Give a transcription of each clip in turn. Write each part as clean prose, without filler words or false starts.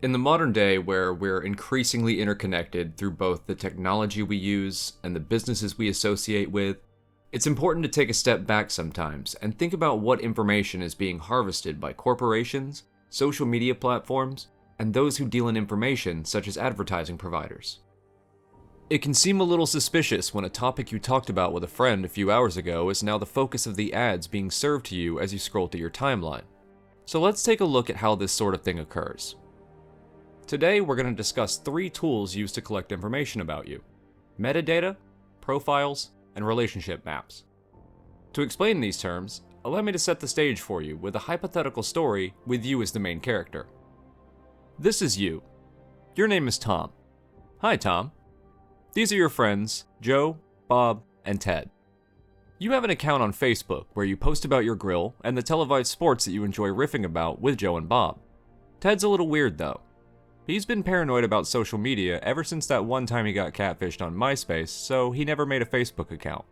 In the modern day, where we're increasingly interconnected through both the technology we use and the businesses we associate with, it's important to take a step back sometimes and think about what information is being harvested by corporations, social media platforms, and those who deal in information such as advertising providers. It can seem a little suspicious when a topic you talked about with a friend a few hours ago is now the focus of the ads being served to you as you scroll through your timeline. So let's take a look at how this sort of thing occurs. Today, we're going to discuss 3 tools used to collect information about you: metadata, profiles, and relationship maps. To explain these terms, allow me to set the stage for you with a hypothetical story with you as the main character. This is you. Your name is Tom. Hi, Tom. These are your friends, Joe, Bob, and Ted. You have an account on Facebook where you post about your grill and the televised sports that you enjoy riffing about with Joe and Bob. Ted's a little weird though. He's been paranoid about social media ever since that one time he got catfished on MySpace, so he never made a Facebook account.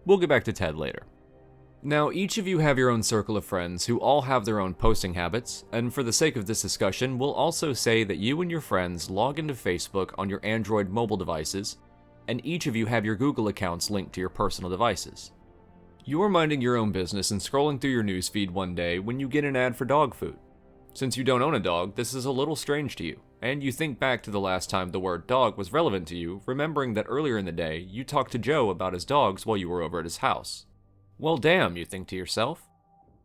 We'll get back to Ted later. Now, each of you have your own circle of friends who all have their own posting habits, and for the sake of this discussion, we'll also say that you and your friends log into Facebook on your Android mobile devices, and each of you have your Google accounts linked to your personal devices. You're minding your own business and scrolling through your newsfeed one day when you get an ad for dog food. Since you don't own a dog, this is a little strange to you, and you think back to the last time the word dog was relevant to you, remembering that earlier in the day, you talked to Joe about his dogs while you were over at his house. Well, damn, you think to yourself.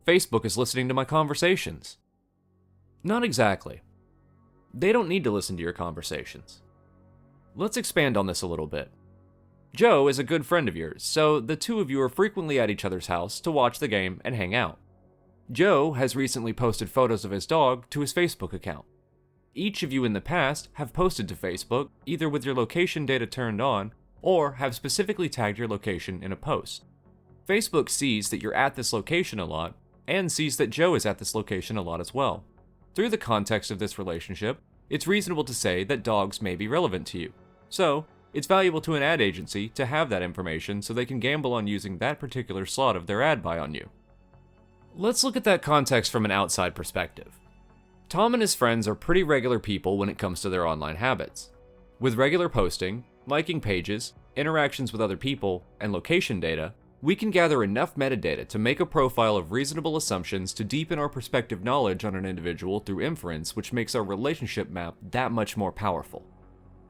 Facebook is listening to my conversations. Not exactly. They don't need to listen to your conversations. Let's expand on this a little bit. Joe is a good friend of yours, so the two of you are frequently at each other's house to watch the game and hang out. Joe has recently posted photos of his dog to his Facebook account. Each of you in the past have posted to Facebook, either with your location data turned on, or have specifically tagged your location in a post. Facebook sees that you're at this location a lot, and sees that Joe is at this location a lot as well. Through the context of this relationship, it's reasonable to say that dogs may be relevant to you. So, it's valuable to an ad agency to have that information so they can gamble on using that particular slot of their ad buy on you. Let's look at that context from an outside perspective. Tom and his friends are pretty regular people when it comes to their online habits. With regular posting, liking pages, interactions with other people, and location data, we can gather enough metadata to make a profile of reasonable assumptions to deepen our perspective knowledge on an individual through inference, which makes our relationship map that much more powerful.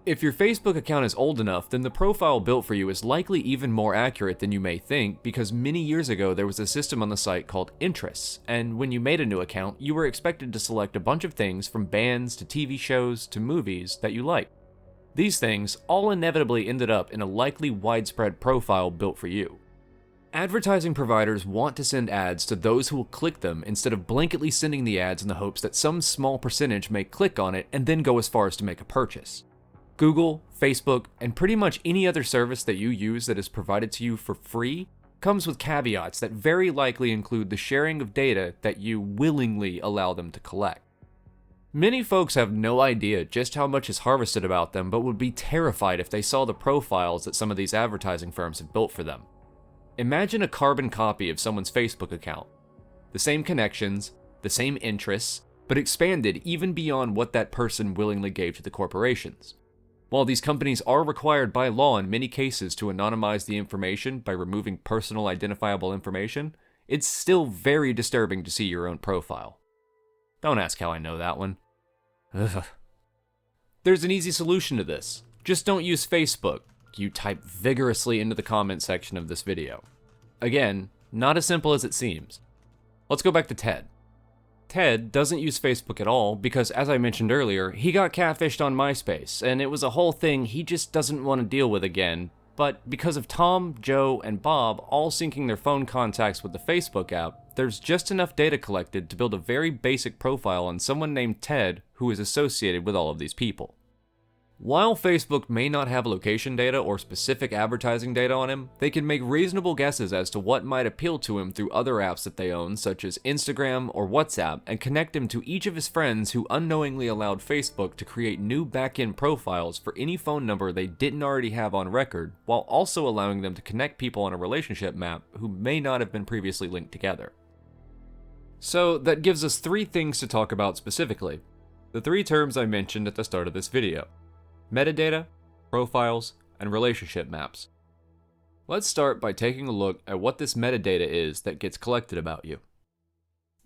If your Facebook account is old enough, then the profile built for you is likely even more accurate than you may think, because many years ago there was a system on the site called interests, and when you made a new account, you were expected to select a bunch of things from bands to TV shows to movies that you like. These things all inevitably ended up in a likely widespread profile built for you. Advertising providers want to send ads to those who will click them instead of blanketly sending the ads in the hopes that some small percentage may click on it and then go as far as to make a purchase. Google, Facebook, and pretty much any other service that you use that is provided to you for free comes with caveats that very likely include the sharing of data that you willingly allow them to collect. Many folks have no idea just how much is harvested about them, but would be terrified if they saw the profiles that some of these advertising firms have built for them. Imagine a carbon copy of someone's Facebook account. The same connections, the same interests, but expanded even beyond what that person willingly gave to the corporations. While these companies are required by law in many cases to anonymize the information by removing personal identifiable information, it's still very disturbing to see your own profile. Don't ask how I know that one. Ugh. There's an easy solution to this. Just don't use Facebook. You type vigorously into the comment section of this video. Again, not as simple as it seems. Let's go back to Ted. Ted doesn't use Facebook at all because, as I mentioned earlier, he got catfished on MySpace, and it was a whole thing he just doesn't want to deal with again. But because of Tom, Joe, and Bob all syncing their phone contacts with the Facebook app, there's just enough data collected to build a very basic profile on someone named Ted who is associated with all of these people. While Facebook may not have location data or specific advertising data on him, they can make reasonable guesses as to what might appeal to him through other apps that they own, such as Instagram or WhatsApp, and connect him to each of his friends who unknowingly allowed Facebook to create new back-end profiles for any phone number they didn't already have on record, while also allowing them to connect people on a relationship map who may not have been previously linked together. So that gives us 3 things to talk about specifically. The three terms I mentioned at the start of this video: metadata, profiles, and relationship maps. Let's start by taking a look at what this metadata is that gets collected about you.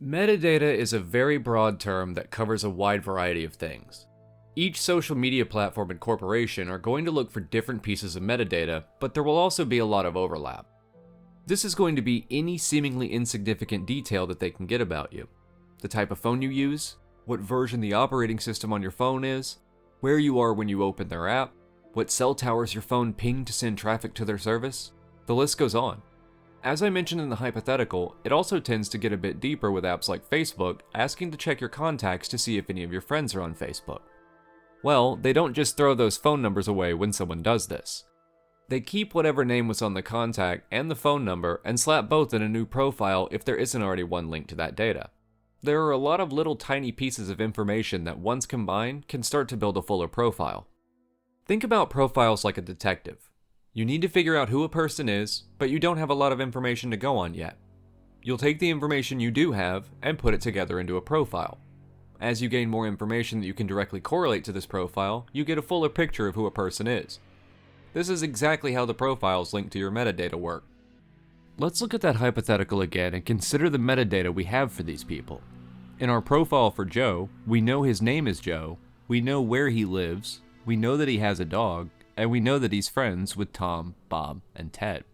Metadata is a very broad term that covers a wide variety of things. Each social media platform and corporation are going to look for different pieces of metadata, but there will also be a lot of overlap. This is going to be any seemingly insignificant detail that they can get about you. The type of phone you use, what version the operating system on your phone is, where you are when you open their app, what cell towers your phone pinged to send traffic to their service. The list goes on. As I mentioned in the hypothetical, it also tends to get a bit deeper with apps like Facebook, asking to check your contacts to see if any of your friends are on Facebook. Well, they don't just throw those phone numbers away when someone does this. They keep whatever name was on the contact and the phone number and slap both in a new profile if there isn't already one linked to that data. There are a lot of little tiny pieces of information that once combined can start to build a fuller profile. Think about profiles like a detective. You need to figure out who a person is, but you don't have a lot of information to go on yet. You'll take the information you do have and put it together into a profile. As you gain more information that you can directly correlate to this profile, you get a fuller picture of who a person is. This is exactly how the profiles linked to your metadata work. Let's look at that hypothetical again and consider the metadata we have for these people. In our profile for Joe, we know his name is Joe, we know where he lives, we know that he has a dog, and we know that he's friends with Tom, Bob, and Ted.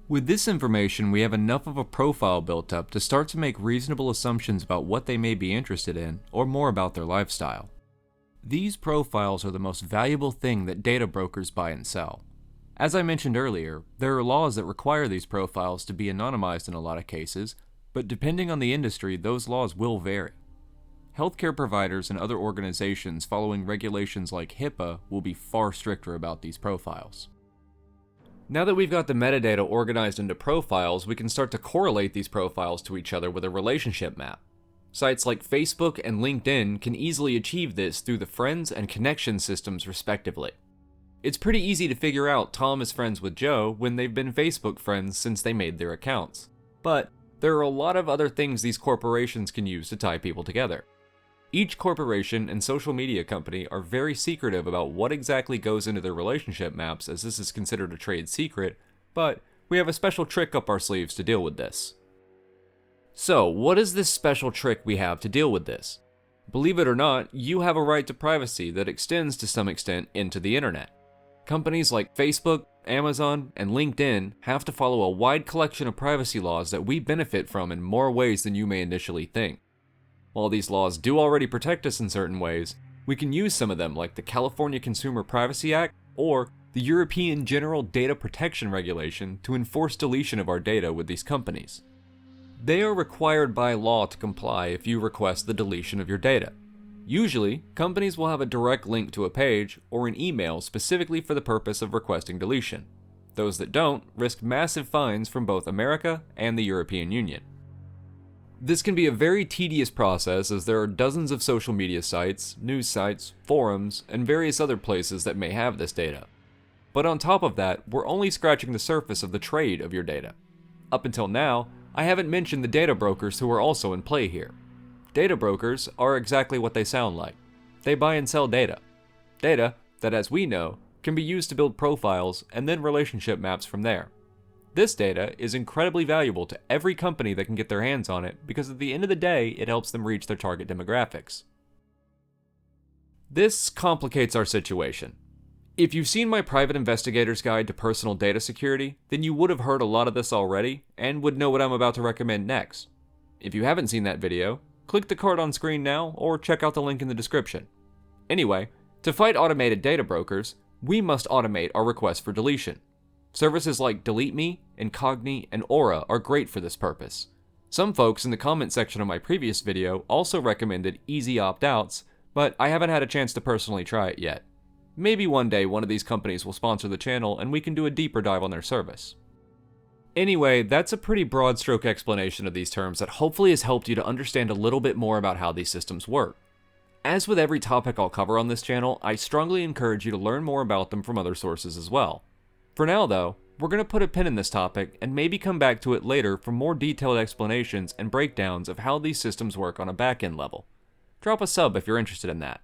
With this information, we have enough of a profile built up to start to make reasonable assumptions about what they may be interested in, or more about their lifestyle. These profiles are the most valuable thing that data brokers buy and sell. As I mentioned earlier, there are laws that require these profiles to be anonymized in a lot of cases, but depending on the industry, those laws will vary. Healthcare providers and other organizations following regulations like HIPAA will be far stricter about these profiles. Now that we've got the metadata organized into profiles, we can start to correlate these profiles to each other with a relationship map. Sites like Facebook and LinkedIn can easily achieve this through the friends and connection systems respectively. It's pretty easy to figure out Tom is friends with Joe when they've been Facebook friends since they made their accounts. But there are a lot of other things these corporations can use to tie people together. Each corporation and social media company are very secretive about what exactly goes into their relationship maps, as this is considered a trade secret, but we have a special trick up our sleeves to deal with this. So, what is this special trick we have to deal with this? Believe it or not, you have a right to privacy that extends to some extent into the internet. Companies like Facebook, Amazon, and LinkedIn have to follow a wide collection of privacy laws that we benefit from in more ways than you may initially think. While these laws do already protect us in certain ways, we can use some of them like the California Consumer Privacy Act or the European General Data Protection Regulation to enforce deletion of our data with these companies. They are required by law to comply if you request the deletion of your data. Usually, companies will have a direct link to a page or an email specifically for the purpose of requesting deletion. Those that don't risk massive fines from both America and the European Union. This can be a very tedious process as there are dozens of social media sites, news sites, forums, and various other places that may have this data. But on top of that, we're only scratching the surface of the trade of your data. Up until now, I haven't mentioned the data brokers who are also in play here. Data brokers are exactly what they sound like. They buy and sell data. Data that, as we know, can be used to build profiles and then relationship maps from there. This data is incredibly valuable to every company that can get their hands on it because at the end of the day, it helps them reach their target demographics. This complicates our situation. If you've seen my Private Investigator's Guide to Personal Data Security, then you would have heard a lot of this already and would know what I'm about to recommend next. If you haven't seen that video, click the card on screen now or check out the link in the description. Anyway, to fight automated data brokers, we must automate our requests for deletion. Services like Delete Me, Incogni, and Aura are great for this purpose. Some folks in the comment section of my previous video also recommended easy opt-outs, but I haven't had a chance to personally try it yet. Maybe one day one of these companies will sponsor the channel and we can do a deeper dive on their service. Anyway, that's a pretty broad stroke explanation of these terms that hopefully has helped you to understand a little bit more about how these systems work. As with every topic I'll cover on this channel, I strongly encourage you to learn more about them from other sources as well. For now though, we're going to put a pin in this topic and maybe come back to it later for more detailed explanations and breakdowns of how these systems work on a back-end level. drop a sub if you're interested in that.